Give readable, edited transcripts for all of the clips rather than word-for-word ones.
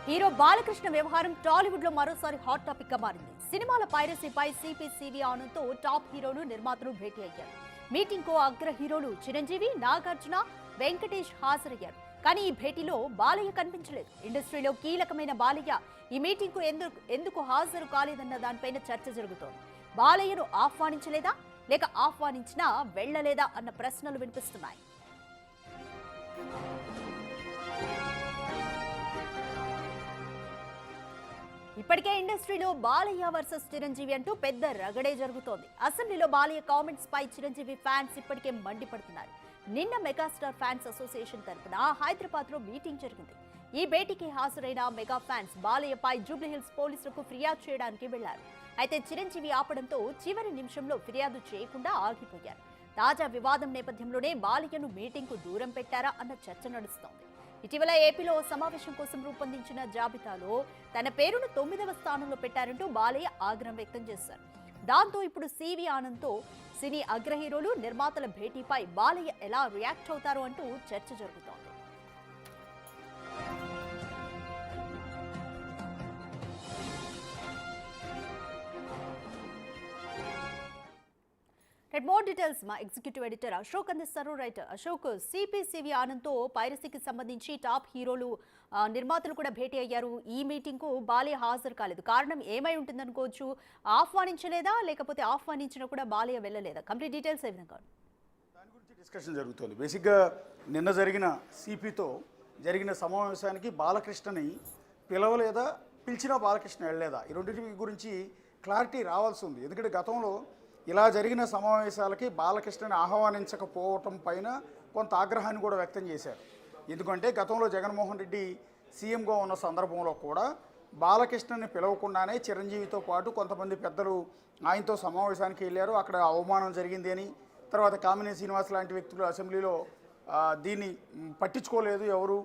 Hero Balakrishna వ్యవహారం టాలీవుడ్ లో మరోసారి హాట్ టాపిక్ గా మారింది. సినిమాల పైరసీపై సిపి ఆనంద్తో టాప్ హీరోలు నిర్మాతలు భేటీ అయ్యారు. మీటింగ్ కు అగ్ర హీరోలు చిరంజీవి, నాగార్జున, వెంకటేష్ హాజరయ్యారు. కానీ ఈ భేటీలో బాలయ్య కనిపించలేదు. ఇండస్ట్రీలో కీలకమైన బాలయ్య ఈ మీటింగ్ కు ఎందుకు హాజరు కాలేదన్న దానిపైన చర్చ జరుగుతోంది. బాలయ్యను ఆహ్వానించలేదా లేక ఆహ్వానించినా వెళ్లలేదా అన్న ప్రశ్నలు వినిపిస్తున్నాయి. ఇప్పటికే ఇండస్ట్రీలో బాలయ్య వర్సెస్ చిరంజీవి అంటూ పెద్ద రగడే జరుగుతోంది. అసెంబ్లీలో బాలయ్య కామెంట్స్ పై చిరంజీవి ఫ్యాన్స్ ఇప్పటికే మండిపడుతున్నారు. నిన్న మెగాస్టార్ ఫ్యాన్స్ అసోసియేషన్ తరఫున హైదరాబాద్ లో మీటింగ్ జరిగింది. ఈ భేటీకి హాజరైన మెగా ఫ్యాన్స్ బాలయ్యపై జూబ్లీహిల్స్ పోలీసులకు ఫిర్యాదు చేయడానికి వెళ్లారు. అయితే చిరంజీవి ఆపడంతో చివరి నిమిషంలో ఫిర్యాదు చేయకుండా ఆగిపోయారు. తాజా వివాదం నేపథ్యంలోనే బాలయ్యను మీటింగ్ కు దూరం పెట్టారా అన్న చర్చ నడుస్తోంది. ఇటీవల ఏపీలో సమావేశం కోసం రూపొందించిన జాబితాలో తన పేరును 9వ స్థానంలో పెట్టారంటూ బాలయ్య ఆగ్రహం వ్యక్తం చేశారు. దాంతో ఇప్పుడు సివి ఆనంద్తో సినీ అగ్ర హీరోలు, నిర్మాతల భేటీపై బాలయ్య ఎలా రియాక్ట్ అవుతారో అంటూ చర్చ జరుగుతోంది. మోర్ డీటెయిల్స్ మా ఎగ్జిక్యూటివ్ ఎడిటర్ అశోక్ అందిస్తారు. రైట్ అశోక్, సిపి ఆనంద్తో పైరసీకి సంబంధించి టాప్ హీరోలు, నిర్మాతలు కూడా భేటీ అయ్యారు. ఈ మీటింగ్ కు బాలయ్య హాజరు కాలేదు. కారణం ఏమై ఉంటుందనుకోవచ్చు? ఆహ్వానించలేదా లేకపోతే ఆహ్వానించినా కూడా బాలయ్య వెళ్ళలేదా? కంప్లీట్ డీటెయిల్స్ ఏ విధంగా? దాని గురించి డిస్కషన్ జరుగుతుంది. బేసిక్గా నిన్న జరిగిన సిపితో జరిగిన సమావేశానికి బాలకృష్ణని పిలవలేదా, పిలిచినా బాలకృష్ణ వెళ్ళలేదా, ఈ రెండింటి గురించి క్లారిటీ రావాల్సి ఉంది. ఎందుకంటే గతంలో ఇలా జరిగిన సమావేశాలకి బాలకృష్ణని ఆహ్వానించకపోవటం పైన కొంత ఆగ్రహాన్ని కూడా వ్యక్తం చేశారు. ఎందుకంటే గతంలో జగన్మోహన్ రెడ్డి సీఎంగా ఉన్న సందర్భంలో కూడా బాలకృష్ణని పిలవకుండానే చిరంజీవితో పాటు కొంతమంది పెద్దలు ఆయనతో సమావేశానికి వెళ్ళారు. అక్కడ అవమానం జరిగింది అని, తర్వాత కామినేని శ్రీనివాస్ లాంటి వ్యక్తులు అసెంబ్లీలో దీన్ని పట్టించుకోలేదు, ఎవరు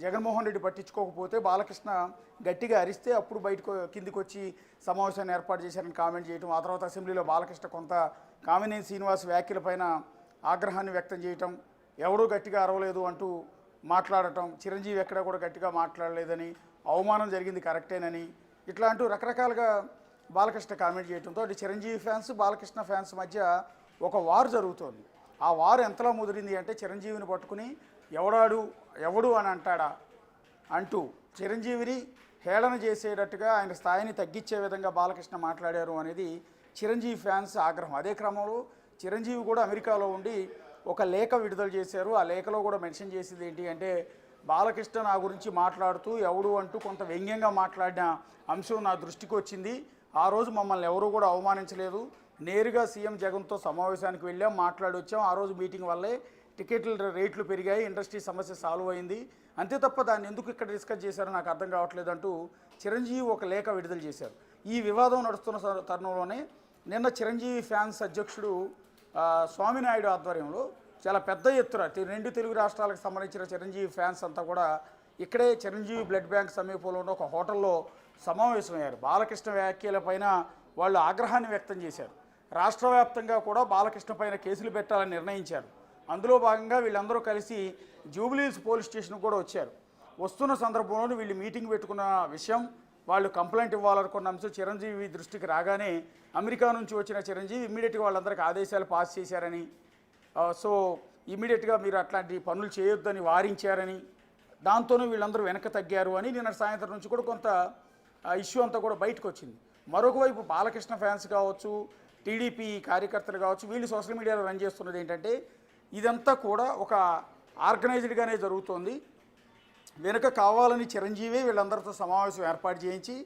జగన్మోహన్ రెడ్డి పట్టించుకోకపోతే బాలకృష్ణ గట్టిగా అరిస్తే అప్పుడు కిందికి వచ్చి సమావేశాన్ని ఏర్పాటు చేశారని కామెంట్ చేయటం, ఆ తర్వాత అసెంబ్లీలో బాలకృష్ణ కొంత కామినేని శ్రీనివాస్ వ్యాఖ్యలపైన ఆగ్రహాన్ని వ్యక్తం చేయటం, ఎవడూ గట్టిగా అరవలేదు అంటూ మాట్లాడటం, చిరంజీవి ఎక్కడ కూడా గట్టిగా మాట్లాడలేదని, అవమానం జరిగింది కరెక్టేనని, ఇట్లా అంటూ రకరకాలుగా బాలకృష్ణ కామెంట్ చేయడంతో అటు చిరంజీవి ఫ్యాన్స్, బాలకృష్ణ ఫ్యాన్స్ మధ్య ఒక వార్ జరుగుతోంది. ఆ వార్ ఎంతలా ముదిరింది అంటే చిరంజీవిని పట్టుకుని ఎవడు అని అంటాడా అంటూ చిరంజీవిని హేళన చేసేటట్టుగా ఆయన స్థాయిని తగ్గించే విధంగా బాలకృష్ణ మాట్లాడారు అనేది చిరంజీవి ఫ్యాన్స్ ఆగ్రహం. అదే క్రమంలో చిరంజీవి కూడా అమెరికాలో ఉండి ఒక లేఖ విడుదల చేశారు. ఆ లేఖలో కూడా మెన్షన్ చేసింది ఏంటి అంటే, బాలకృష్ణ నా గురించి మాట్లాడుతూ ఎవడు అంటూ కొంత వ్యంగ్యంగా మాట్లాడిన అంశం నా దృష్టికి వచ్చింది. ఆ రోజు మమ్మల్ని ఎవరూ కూడా అవమానించలేదు. నేరుగా సీఎం జగన్తో సమావేశానికి వెళ్ళాం, మాట్లాడి వచ్చాం. ఆ రోజు మీటింగ్ వల్లే టికెట్ల రేట్లు పెరిగాయి, ఇండస్ట్రీ సమస్య సాల్వ్ అయింది, అంతే తప్ప దాన్ని ఎందుకు ఇక్కడ డిస్కస్ చేశారో నాకు అర్థం కావట్లేదు అంటూ చిరంజీవి ఒక లేఖ విడుదల చేశారు. ఈ వివాదం నడుస్తున్న తరుణంలోనే నిన్న చిరంజీవి ఫ్యాన్స్ అధ్యక్షుడు స్వామినాయుడు ఆధ్వర్యంలో చాలా పెద్ద ఎత్తున 2 తెలుగు రాష్ట్రాలకు సంబంధించిన చిరంజీవి ఫ్యాన్స్ అంతా కూడా ఇక్కడే చిరంజీవి బ్లడ్ బ్యాంక్ సమీపంలో ఉన్న ఒక హోటల్లో సమావేశమయ్యారు. బాలకృష్ణ వ్యాఖ్యలపైన వాళ్ళు ఆగ్రహాన్ని వ్యక్తం చేశారు. రాష్ట్ర వ్యాప్తంగా కూడా బాలకృష్ణ పైన కేసులు పెట్టాలని నిర్ణయించారు. అందులో భాగంగా వీళ్ళందరూ కలిసి జూబ్లీహిల్స్ పోలీస్ స్టేషన్కి కూడా వచ్చారు. వస్తున్న సందర్భంలో వీళ్ళు మీటింగ్ పెట్టుకున్న విషయం, వాళ్ళు కంప్లైంట్ ఇవ్వాలనుకున్న అంశం చిరంజీవి దృష్టికి రాగానే అమెరికా నుంచి వచ్చిన చిరంజీవి ఇమ్మీడియట్గా వాళ్ళందరికీ ఆదేశాలు పాస్ చేశారని, సో ఇమ్మీడియట్గా మీరు అట్లాంటి పనులు చేయొద్దని వారించారని, దాంతోనే వీళ్ళందరూ వెనక తగ్గారు అని నిన్న సాయంత్రం నుంచి కూడా కొంత ఇష్యూ అంతా కూడా బయటకు వచ్చింది. మరొక వైపు బాలకృష్ణ ఫ్యాన్స్ కావచ్చు, టీడీపీ కార్యకర్తలు కావచ్చు, వీళ్ళు సోషల్ మీడియాలో రన్ చేస్తున్నది ఏంటంటే, ఇదంతా కూడా ఒక ఆర్గనైజ్డ్గానే జరుగుతోంది. వెనుక కావాలని చిరంజీవి వీళ్ళందరితో సమావేశం ఏర్పాటు చేయించి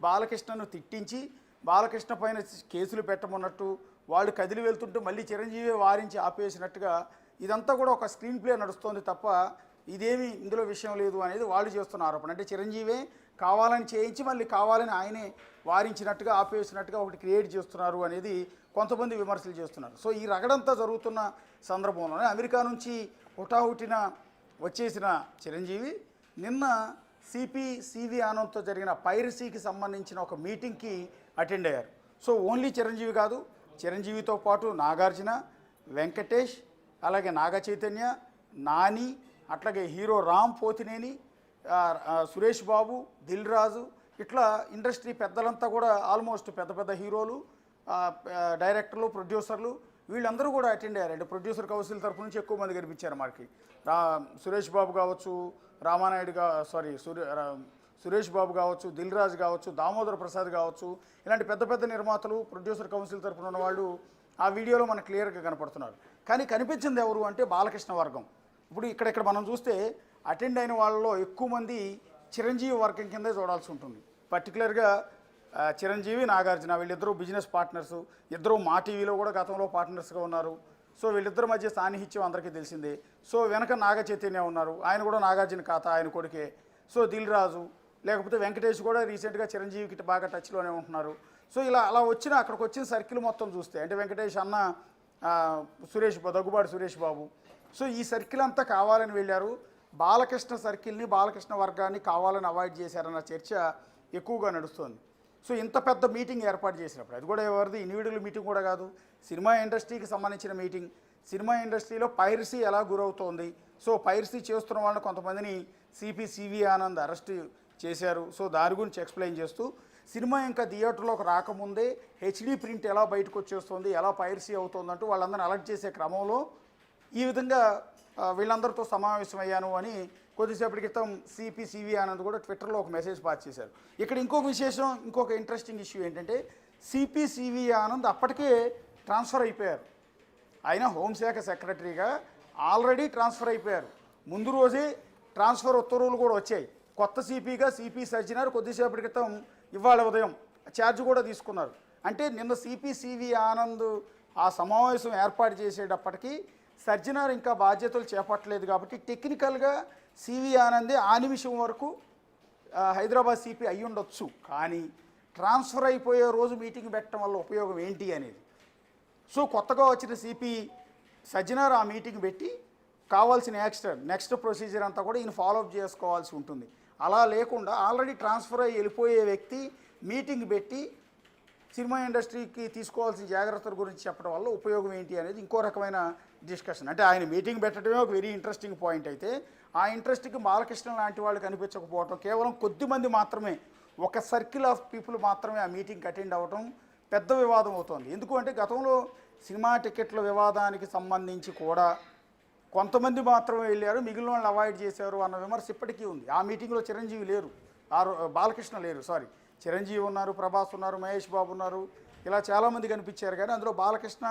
బాలకృష్ణను తిట్టించి బాలకృష్ణ పైన కేసులు పెట్టమన్నట్టు, వాళ్ళు కదిలి వెళ్తుంటూ మళ్ళీ చిరంజీవి వారించి ఆపేసినట్టుగా ఇదంతా కూడా ఒక స్క్రీన్ ప్లే నడుస్తోంది తప్ప ఇదేమీ ఇందులో విషయం లేదు అనేది వాళ్ళు చేస్తున్న ఆరోపణ. అంటే చిరంజీవే కావాలని చేయించి మళ్ళీ కావాలని ఆయనే వారించినట్టుగా ఆపేసినట్టుగా ఒకటి క్రియేట్ చేస్తున్నారు అనేది కొంతమంది విమర్శలు చేస్తున్నారు. సో ఈ రగడంతా జరుగుతున్న సందర్భంలోనే అమెరికా నుంచి హుటాహుటిన వచ్చేసిన చిరంజీవి నిన్న సివి ఆనంద్తో జరిగిన పైరసీకి సంబంధించిన ఒక మీటింగ్కి అటెండ్ అయ్యారు. సో ఓన్లీ చిరంజీవి కాదు, చిరంజీవితో పాటు నాగార్జున, వెంకటేష్, అలాగే నాగ చైతన్య, నాని, అట్లాగే హీరో రామ్ పోతినేని, సురేష్ బాబు, దిల్ రాజు, ఇట్లా ఇండస్ట్రీ పెద్దలంతా కూడా ఆల్మోస్ట్ పెద్ద పెద్ద హీరోలు, డైరెక్టర్లు, ప్రొడ్యూసర్లు వీళ్ళందరూ కూడా అటెండ్ అయ్యారు. అంటే ప్రొడ్యూసర్ కౌన్సిల్ తరఫు నుంచి ఎక్కువ మంది కనిపించారు మనకి. సురేష్ బాబు కావచ్చు, రామానాయుడు సురేష్ బాబు కావచ్చు, దిల్ రాజు కావచ్చు, దామోదర్ ప్రసాద్ కావచ్చు, ఇలాంటి పెద్ద పెద్ద నిర్మాతలు ప్రొడ్యూసర్ కౌన్సిల్ తరఫున ఉన్నవాళ్ళు ఆ వీడియోలో మనకు క్లియర్గా కనపడుతున్నారు. కానీ కనిపించింది ఎవరు అంటే బాలకృష్ణ వర్గం. ఇప్పుడు ఇక్కడ మనం చూస్తే అటెండ్ అయిన వాళ్ళలో ఎక్కువ మంది చిరంజీవి వర్గం కిందే చూడాల్సి ఉంటుంది. పర్టికులర్గా చిరంజీవి, నాగార్జున వీళ్ళిద్దరూ బిజినెస్ పార్ట్నర్సు, ఇద్దరు మా టీవీలో కూడా గతంలో పార్ట్నర్స్గా ఉన్నారు. సో వీళ్ళిద్దరి మధ్య సాన్నిహిత్యం అందరికీ తెలిసిందే. సో వెనక నాగ చైతన్య ఉన్నారు, ఆయన కూడా నాగార్జున ఖాతా, ఆయన కొడుకే. సో దిల్ రాజు, లేకపోతే వెంకటేష్ కూడా రీసెంట్గా చిరంజీవికి బాగా టచ్లోనే ఉంటున్నారు. సో అలా అక్కడికి వచ్చిన సర్కిల్ మొత్తం చూస్తే అంటే వెంకటేష్ అన్న, దగ్గుబాటి సురేష్ బాబు, సో ఈ సర్కిల్ అంతా కావాలని వెళ్ళారు. బాలకృష్ణ సర్కిల్ని, బాలకృష్ణ వర్గాన్ని కావాలని అవాయిడ్ చేశారన్న చర్చ ఎక్కువగా నడుస్తుంది. సో ఇంత పెద్ద మీటింగ్ ఏర్పాటు చేసినప్పుడు, అది కూడా ఎవరిది ఇండివిజువల్ మీటింగ్ కూడా కాదు, సినిమా ఇండస్ట్రీకి సంబంధించిన మీటింగ్. సినిమా ఇండస్ట్రీలో పైరసీ ఎలా గురవుతోంది, సో పైరసీ చేస్తున్న వాళ్ళని కొంతమందిని సివి ఆనంద్ అరెస్ట్ చేశారు. సో దాని గురించి ఎక్స్ప్లెయిన్ చేస్తూ సినిమా ఇంకా థియేటర్లోకి రాకముందే హెచ్డీ ప్రింట్ ఎలా బయటకు వచ్చేస్తుంది, ఎలా పైరసీ అవుతుందంటూ వాళ్ళందరిని అలర్ట్ చేసే క్రమంలో ఈ విధంగా వీళ్ళందరితో సమావేశమయ్యాను అని కొద్దిసేపటి క్రితం సివి ఆనంద్ కూడా ట్విట్టర్లో ఒక మెసేజ్ పాస్ చేశారు. ఇక్కడ ఇంకొక ఇంట్రెస్టింగ్ ఇష్యూ ఏంటంటే సివి ఆనంద్ అప్పటికే ట్రాన్స్ఫర్ అయిపోయారు. ఆయన హోంశాఖ సెక్రటరీగా ఆల్రెడీ ట్రాన్స్ఫర్ అయిపోయారు. ముందు రోజే ట్రాన్స్ఫర్ ఉత్తర్వులు కూడా వచ్చాయి. కొత్త సిపిగా సిపి సజ్జనార్ కొద్దిసేపటి క్రితం ఇవాళ ఉదయం ఛార్జ్ కూడా తీసుకున్నారు. అంటే నిన్న సివి ఆనంద్ ఆ సమావేశం ఏర్పాటు చేసేటప్పటికీ సజ్జనార్ ఇంకా బాధ్యతలు చేపట్టలేదు కాబట్టి టెక్నికల్గా సివి ఆనందే ఆ నిమిషం వరకు హైదరాబాద్ సిపి అయి ఉండొచ్చు. కానీ ట్రాన్స్ఫర్ అయిపోయే రోజు మీటింగ్ పెట్టడం వల్ల ఉపయోగం ఏంటి అనేది. సో కొత్తగా వచ్చిన సిపి సజ్జనార్ ఆ మీటింగ్ పెట్టి కావాల్సిన నెక్స్ట్ ప్రొసీజర్ అంతా కూడా ఈయన ఫాలోఅప్ చేసుకోవాల్సి ఉంటుంది. అలా లేకుండా ఆల్రెడీ ట్రాన్స్ఫర్ అయ్యి వెళ్ళిపోయే వ్యక్తి మీటింగ్ పెట్టి సినిమా ఇండస్ట్రీకి తీసుకోవాల్సిన జాగ్రత్తల గురించి చెప్పడం వల్ల ఉపయోగం ఏంటి అనేది ఇంకో రకమైన డిస్కషన్. అంటే ఆయన మీటింగ్ పెట్టడమే ఒక వెరీ ఇంట్రెస్టింగ్ పాయింట్ అయితే ఆ ఇంట్రెస్ట్కి బాలకృష్ణ లాంటి వాళ్ళు కనిపించకపోవటం, కేవలం కొద్దిమంది మాత్రమే, ఒక సర్కిల్ ఆఫ్ పీపుల్ మాత్రమే ఆ మీటింగ్కి అటెండ్ అవ్వటం పెద్ద వివాదం అవుతుంది. ఎందుకు అంటే గతంలో సినిమా టికెట్ల వివాదానికి సంబంధించి కూడా కొంతమంది మాత్రమే వెళ్ళారు, మిగిలిన వాళ్ళు అవాయిడ్ చేశారు అన్న విమర్శ ఇప్పటికీ ఉంది. ఆ మీటింగ్లో చిరంజీవి లేరు, బాలకృష్ణ లేరు, చిరంజీవి ఉన్నారు, ప్రభాస్ ఉన్నారు, మహేష్ బాబు ఉన్నారు, ఇలా చాలామంది కనిపించారు. కానీ అందులో బాలకృష్ణ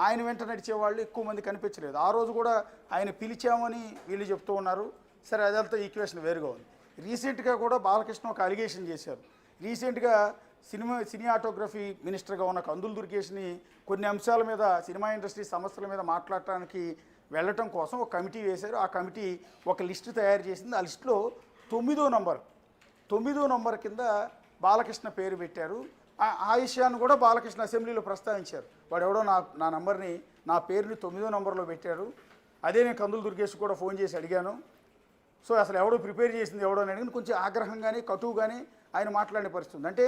ఆయన వెంట నడిచే వాళ్ళు ఎక్కువ మంది కనిపించలేదు. ఆ రోజు కూడా ఆయన పిలిచామని వీళ్ళు చెప్తూ ఉన్నారు. సరే, అదంతా ఈక్వేషన్ వేరుగా ఉంది. రీసెంట్గా కూడా బాలకృష్ణ ఒక అలిగేషన్ చేశారు. రీసెంట్గా సినిమాటోగ్రఫీ మినిస్టర్గా ఉన్న కందులు దుర్గేష్ని కొన్ని అంశాల మీద, సినిమా ఇండస్ట్రీ సమస్యల మీద మాట్లాడటానికి వెళ్ళటం కోసం ఒక కమిటీ వేశారు. ఆ కమిటీ ఒక లిస్టు తయారు చేసింది. ఆ లిస్టులో 9వ నంబర్ కింద బాలకృష్ణ పేరు పెట్టారు. ఆ విషయాన్ని కూడా బాలకృష్ణ అసెంబ్లీలో ప్రస్తావించారు. వాడు ఎవడో నా నంబర్ని, నా పేరుని 9వ నంబర్లో పెట్టారు. అదే నేను కందులు దుర్గేష్ కూడా ఫోన్ చేసి అడిగాను. సో అసలు ఎవడో ప్రిపేర్ చేసింది ఎవడో అని అడిగిన కొంచెం ఆగ్రహంగానే, కటువుగానే ఆయన మాట్లాడే పరిస్థితి ఉంది. అంటే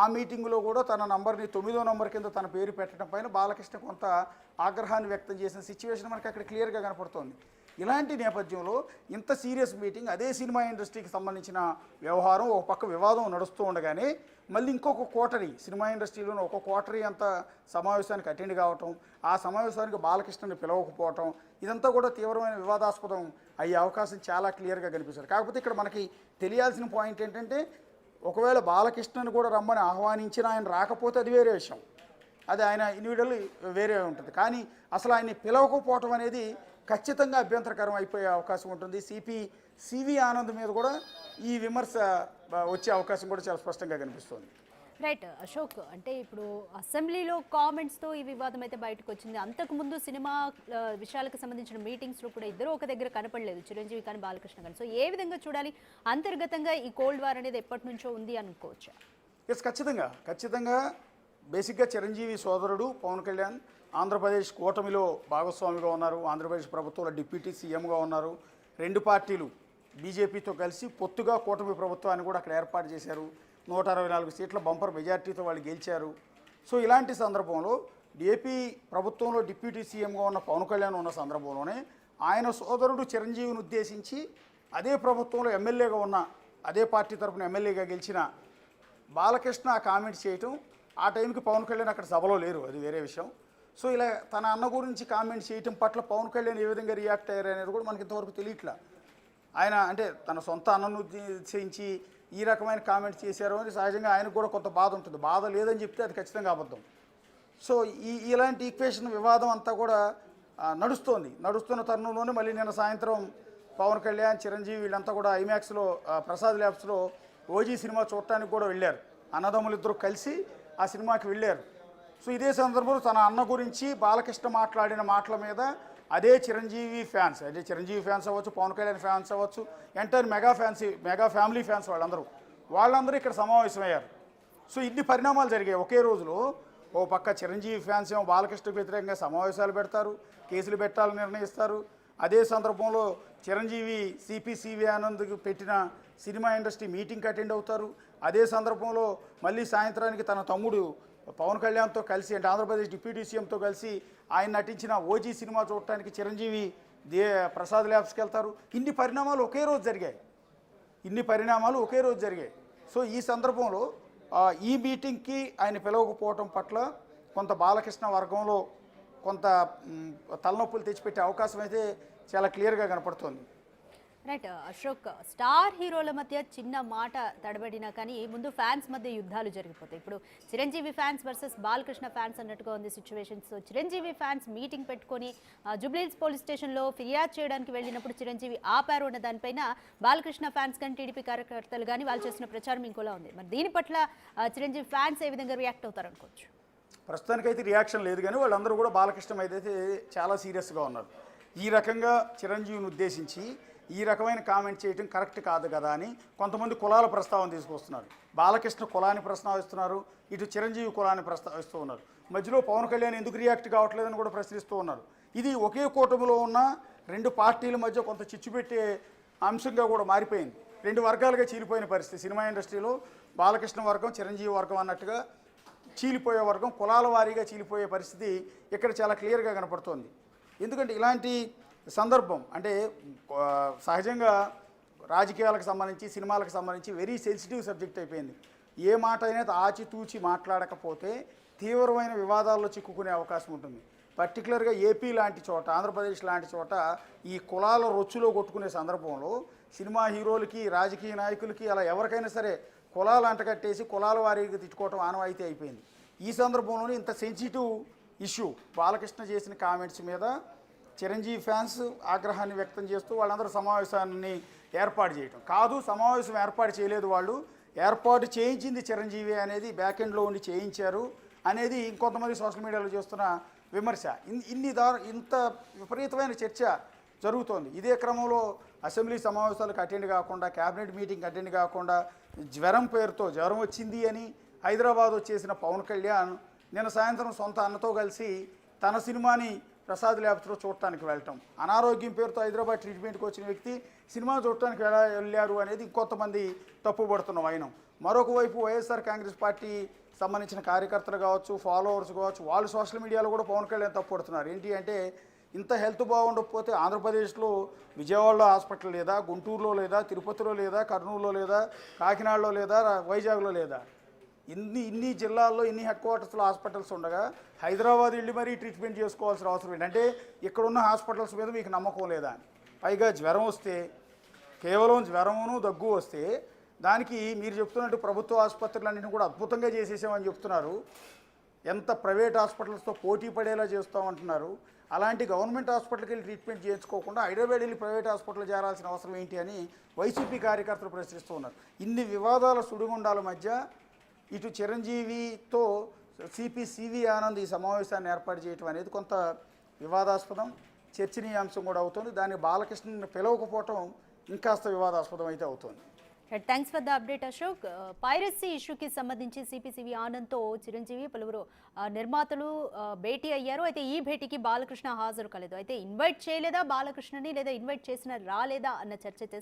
ఆ మీటింగ్లో కూడా తన నంబర్ని 9వ నంబర్ కింద తన పేరు పెట్టడం పైన బాలకృష్ణ కొంత ఆగ్రహాన్ని వ్యక్తం చేసిన సిచ్యువేషన్ మనకి అక్కడ క్లియర్గా కనపడుతోంది. ఇలాంటి నేపథ్యంలో ఇంత సీరియస్ మీటింగ్, అదే సినిమా ఇండస్ట్రీకి సంబంధించిన వ్యవహారం, ఒక పక్క వివాదం నడుస్తూ ఉండగానే మళ్ళీ ఇంకొక కోటరీ, సినిమా ఇండస్ట్రీలోనే ఒక కోటరీ అంత సమావేశానికి అటెండ్ కావటం, ఆ సమావేశానికి బాలకృష్ణని పిలవకపోవటం, ఇదంతా కూడా తీవ్రమైన వివాదాస్పదం అయ్యే అవకాశం చాలా క్లియర్గా కనిపిస్తుంది. కాకపోతే ఇక్కడ మనకి తెలియాల్సిన పాయింట్ ఏంటంటే, ఒకవేళ బాలకృష్ణను కూడా రమ్మని ఆహ్వానించిన ఆయన రాకపోతే అది వేరే విషయం, అది ఆయన ఇండివిజువల్ వేరే ఉంటుంది. కానీ అసలు ఆయన్ని పిలవకపోవటం అనేది ఖచ్చితంగా అభ్యంతరకరం అయిపోయే అవకాశం ఉంటుంది. సివి ఆనంద్ మీద కూడా ఈ విమర్శ వచ్చే అవకాశం కూడా చాలా స్పష్టంగా కనిపిస్తుంది. రైట్ అశోక్, అంటే ఇప్పుడు అసెంబ్లీలో కామెంట్స్తో ఈ వివాదం అయితే బయటకు వచ్చింది. అంతకుముందు సినిమా విషయాలకు సంబంధించిన మీటింగ్స్లో కూడా ఇద్దరు ఒక దగ్గర కనపడలేదు, చిరంజీవి కానీ బాలకృష్ణ కానీ. సో ఏ విధంగా చూడాలి? అంతర్గతంగా ఈ కోల్డ్ వార్ అనేది ఎప్పటి నుంచో ఉంది అనుకోవచ్చు. ఎస్, ఖచ్చితంగా బేసిక్గా చిరంజీవి సోదరుడు పవన్ కళ్యాణ్ ఆంధ్రప్రదేశ్ కూటమిలో భాగస్వామిగా ఉన్నారు. ఆంధ్రప్రదేశ్ ప్రభుత్వంలో డిప్యూటీ సీఎంగా ఉన్నారు. రెండు పార్టీలు బీజేపీతో కలిసి పొత్తుగా కూటమి ప్రభుత్వాన్ని కూడా అక్కడ ఏర్పాటు చేశారు. 164 సీట్ల బంపర్ మెజార్టీతో వాళ్ళు గెలిచారు. సో ఇలాంటి సందర్భంలో ఏపీ ప్రభుత్వంలో డిప్యూటీ సీఎంగా ఉన్న పవన్ కళ్యాణ్ ఉన్న సందర్భంలోనే ఆయన సోదరుడు చిరంజీవిని ఉద్దేశించి అదే ప్రభుత్వంలో ఎమ్మెల్యేగా ఉన్న అదే పార్టీ తరఫున ఎమ్మెల్యేగా గెలిచిన బాలకృష్ణ ఆ కామెంట్స్ చేయటం, ఆ టైంకి పవన్ కళ్యాణ్ అక్కడ సభలో లేరు, అది వేరే విషయం. సో ఇలా తన అన్న గురించి కామెంట్స్ చేయటం పట్ల పవన్ కళ్యాణ్ ఏ విధంగా రియాక్ట్ అయ్యారు అనేది కూడా మనకి ఇంతవరకు తెలియట్లా. ఆయన అంటే తన సొంత అన్నను ఉద్దేశించి ఈ రకమైన కామెంట్స్ చేశారు అని సహజంగా ఆయనకు కూడా కొంత బాధ ఉంటుంది. బాధ లేదని చెప్తే అది ఖచ్చితంగా అబద్ధం. సో ఇలాంటి ఈక్వేషన్ వివాదం అంతా కూడా నడుస్తున్న తరుణంలోనే మళ్ళీ నిన్న సాయంత్రం పవన్ కళ్యాణ్, చిరంజీవి వీళ్ళంతా కూడా ఐమాక్స్లో ప్రసాద్ ల్యాబ్స్లో ఓజీ సినిమా చూడటానికి కూడా వెళ్ళారు. అన్నదమ్ములు ఇద్దరు కలిసి ఆ సినిమాకి వెళ్ళారు. సో ఇదే సందర్భంలో తన అన్న గురించి బాలకృష్ణ మాట్లాడిన మాటల మీద అదే చిరంజీవి ఫ్యాన్స్, అదే చిరంజీవి ఫ్యాన్స్ అవ్వచ్చు, పవన్ కళ్యాణ్ ఫ్యాన్స్ అవ్వచ్చు, ఎంటైర్ మెగా ఫ్యామిలీ ఫ్యాన్స్ వాళ్ళందరూ ఇక్కడ సమావేశమయ్యారు. సో ఇన్ని పరిణామాలు జరిగాయి ఒకే రోజులో. ఓ పక్క చిరంజీవి ఫ్యాన్స్ ఏమో బాలకృష్ణకు వ్యతిరేకంగా సమావేశాలు పెడతారు, కేసులు పెట్టాలని నిర్ణయిస్తారు. అదే సందర్భంలో చిరంజీవి సిపి ఆనంద్కి పెట్టిన సినిమా ఇండస్ట్రీ మీటింగ్కి అటెండ్ అవుతారు. అదే సందర్భంలో మళ్ళీ సాయంత్రానికి తన తమ్ముడు పవన్ కళ్యాణ్తో కలిసి, అంటే ఆంధ్రప్రదేశ్ డిప్యూటీ సీఎంతో కలిసి ఆయన నటించిన ఓజీ సినిమా చూడటానికి చిరంజీవి ప్రసాద్ ల్యాబ్స్కి వెళ్తారు. ఇన్ని పరిణామాలు ఒకే రోజు జరిగాయి. సో ఈ సందర్భంలో ఈ మీటింగ్కి ఆయన పిలవకపోవటం పట్ల కొంత బాలకృష్ణ వర్గంలో కొంత తలనొప్పులు తెచ్చిపెట్టే అవకాశం అయితే చాలా క్లియర్గా కనపడుతోంది. రైట్ అశోక్, స్టార్ హీరోల మధ్య చిన్న మాట తడబడినా కానీ ముందు ఫ్యాన్స్ మధ్య యుద్ధాలు జరిగిపోతాయి. ఇప్పుడు Chiranjeevi fans versus Balakrishna fans అన్నట్టుగా ఉంది situation. So Chiranjeevi fans meeting పెట్టుకొని జూబ్లీహిల్స్ పోలీస్ స్టేషన్లో ఫిర్యాదు చేయడానికి వెళ్ళినప్పుడు చిరంజీవి ఆపారు అన్న దానిపైన బాలకృష్ణ ఫ్యాన్స్ కానీ టీడీపీ కార్యకర్తలు కానీ వాళ్ళు చేసిన ప్రచారం ఇంకోలా ఉంది. మరి దీని పట్ల చిరంజీవి ఫ్యాన్స్ ఏ విధంగా రియాక్ట్ అవుతారు అనుకోవచ్చు? ప్రస్తుతానికైతే రియాక్షన్ లేదు, కానీ వాళ్ళందరూ కూడా బాలకృష్ణ అయితే చాలా సీరియస్గా ఉన్నారు. ఈ రకంగా చిరంజీవిని ఉద్దేశించి ఈ రకమైన కామెంట్ చేయడం కరెక్ట్ కాదు కదా అని కొంతమంది కులాల ప్రస్తావన తీసుకొస్తున్నారు. బాలకృష్ణ కులాన్ని ప్రస్తావిస్తున్నారు, ఇటు చిరంజీవి కులాన్ని ప్రస్తావిస్తూ ఉన్నారు. మధ్యలో పవన్ కళ్యాణ్ ఎందుకు రియాక్ట్ కావట్లేదని కూడా ప్రశ్నిస్తూ ఉన్నారు. ఇది ఒకే కూటమిలో ఉన్న రెండు పార్టీల మధ్య కొంత చిచ్చు పెట్టే అంశంగా కూడా మారిపోయింది. రెండు వర్గాలుగా చీలిపోయిన పరిస్థితి సినిమా ఇండస్ట్రీలో. బాలకృష్ణ వర్గం, చిరంజీవి వర్గం అన్నట్టుగా చీలిపోయే వర్గం, కులాల వారీగా చీలిపోయే పరిస్థితి ఇక్కడ చాలా క్లియర్గా కనపడుతోంది. ఎందుకంటే ఇలాంటి సందర్భం అంటే సహజంగా రాజకీయాలకు సంబంధించి, సినిమాలకు సంబంధించి వెరీ సెన్సిటివ్ సబ్జెక్ట్ అయిపోయింది. ఏ మాట అయినా ఆచితూచి మాట్లాడకపోతే తీవ్రమైన వివాదాల్లో చిక్కుకునే అవకాశం ఉంటుంది. పర్టికులర్గా ఏపీ లాంటి చోట, ఆంధ్రప్రదేశ్ లాంటి చోట ఈ కులాల రొచ్చులో కొట్టుకునే సందర్భంలో సినిమా హీరోలకి, రాజకీయ నాయకులకి అలా ఎవరికైనా సరే కులాలు అంటకట్టేసి కులాల వారీగా తిట్టుకోవటం ఆనవాయితీ అయిపోయింది. ఈ సందర్భంలోనే ఇంత సెన్సిటివ్ ఇష్యూ బాలకృష్ణ చేసిన కామెంట్స్ మీద చిరంజీవి ఫ్యాన్స్ ఆగ్రహాన్ని వ్యక్తం చేస్తూ వాళ్ళందరూ సమావేశాన్ని ఏర్పాటు చేయటం కాదు, సమావేశం ఏర్పాటు చేయలేదు, వాళ్ళు ఏర్పాటు చేయించింది చిరంజీవి అనేది బ్యాక్ ఎండ్లో ఉండి చేయించారు అనేది ఇంకొంతమంది సోషల్ మీడియాలో చేస్తున్న విమర్శ. ఇంత విపరీతమైన చర్చ జరుగుతోంది. ఇదే క్రమంలో అసెంబ్లీ సమావేశాలకు అటెండ్ కాకుండా, క్యాబినెట్ మీటింగ్ అటెండ్ కాకుండా జ్వరం వచ్చింది అని హైదరాబాద్ వచ్చేసిన పవన్ కళ్యాణ్ నిన్న సాయంత్రం సొంత అన్నతో కలిసి తన సినిమాని ప్రసాద్ ల్యాబ్స్లో చూడటానికి వెళ్ళటం, అనారోగ్యం పేరుతో హైదరాబాద్ ట్రీట్మెంట్కి వచ్చిన వ్యక్తి సినిమా చూడటానికి వెళ్ళారు అనేది ఇంకొంతమంది తప్పుపడుతున్న వైనం. మరొక వైపు వైఎస్ఆర్ కాంగ్రెస్ పార్టీ సంబంధించిన కార్యకర్తలు కావచ్చు, ఫాలోవర్స్ కావచ్చు, వాళ్ళు సోషల్ మీడియాలో కూడా పవన్ కళ్యాణ్ తప్పుపడుతున్నారు. ఏంటి అంటే ఇంత హెల్త్ బాగుండకపోతే ఆంధ్రప్రదేశ్లో విజయవాడలో హాస్పిటల్ లేదా, గుంటూరులో లేదా, తిరుపతిలో లేదా, కర్నూలులో లేదా, కాకినాడలో లేదా, వైజాగ్లో లేదా, ఇన్ని జిల్లాల్లో ఇన్ని హెడ్ క్వార్టర్స్లో హాస్పిటల్స్ ఉండగా హైదరాబాద్ వెళ్ళి మరీ ట్రీట్మెంట్ చేసుకోవాల్సిన అవసరం ఏంటంటే ఇక్కడున్న హాస్పిటల్స్ మీద మీకు నమ్మకం లేదా అని. పైగా జ్వరం వస్తే, కేవలం జ్వరమును దగ్గు వస్తే దానికి మీరు చెప్తున్నట్టు ప్రభుత్వ ఆసుపత్రులన్నింటినీ కూడా అద్భుతంగా చేసేసామని చెప్తున్నారు. ఎంత ప్రైవేట్ హాస్పిటల్స్తో పోటీ పడేలా చేస్తామంటున్నారు. అలాంటి గవర్నమెంట్ హాస్పిటల్కి వెళ్ళి ట్రీట్మెంట్ చేయించుకోకుండా హైదరాబాద్ వెళ్ళి ప్రైవేట్ హాస్పిటల్ చేరాల్సిన అవసరం ఏంటి అని వైసీపీ కార్యకర్తలు ప్రశ్నిస్తూ ఉన్నారు. ఇన్ని వివాదాల సుడిగుండాల మధ్య ఇటు చిరంజీవితో సివి ఆనంద్ ఈ సమావేశాన్ని ఏర్పాటు చేయడం అనేది కొంత వివాదాస్పదం, చర్చనీయాంశం కూడా అవుతుంది. దాన్ని బాలకృష్ణని పిలవకపోవటం ఇంకాస్త వివాదాస్పదం అయితే అవుతుంది. Thanks for the update Ashok. Piracy ఇష్యూకి సంబంధించి సివి ఆనంద్తో చిరంజీవి పలువురు నిర్మాతలు భేటీ అయ్యారు. అయితే ఈ భేటీకి బాలకృష్ణ హాజరు కాలేదు. అయితే ఇన్వైట్ చేయలేదా బాలకృష్ణని, లేదా ఇన్వైట్ చేసినా రాలేదా అన్న చర్చ అయితే